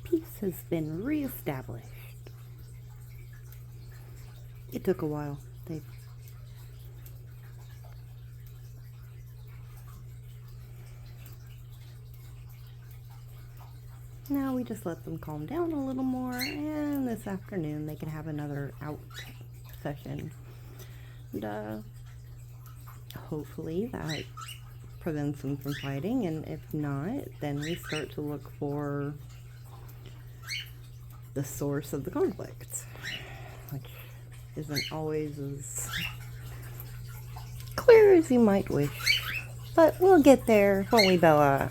Peace has been reestablished. It took a while. Now we just let them calm down a little more, and this afternoon they can have another out session. And hopefully that prevents them from fighting, and if not, then we start to look for the source of the conflict, which isn't always as clear as you might wish. But we'll get there, won't we, Bella?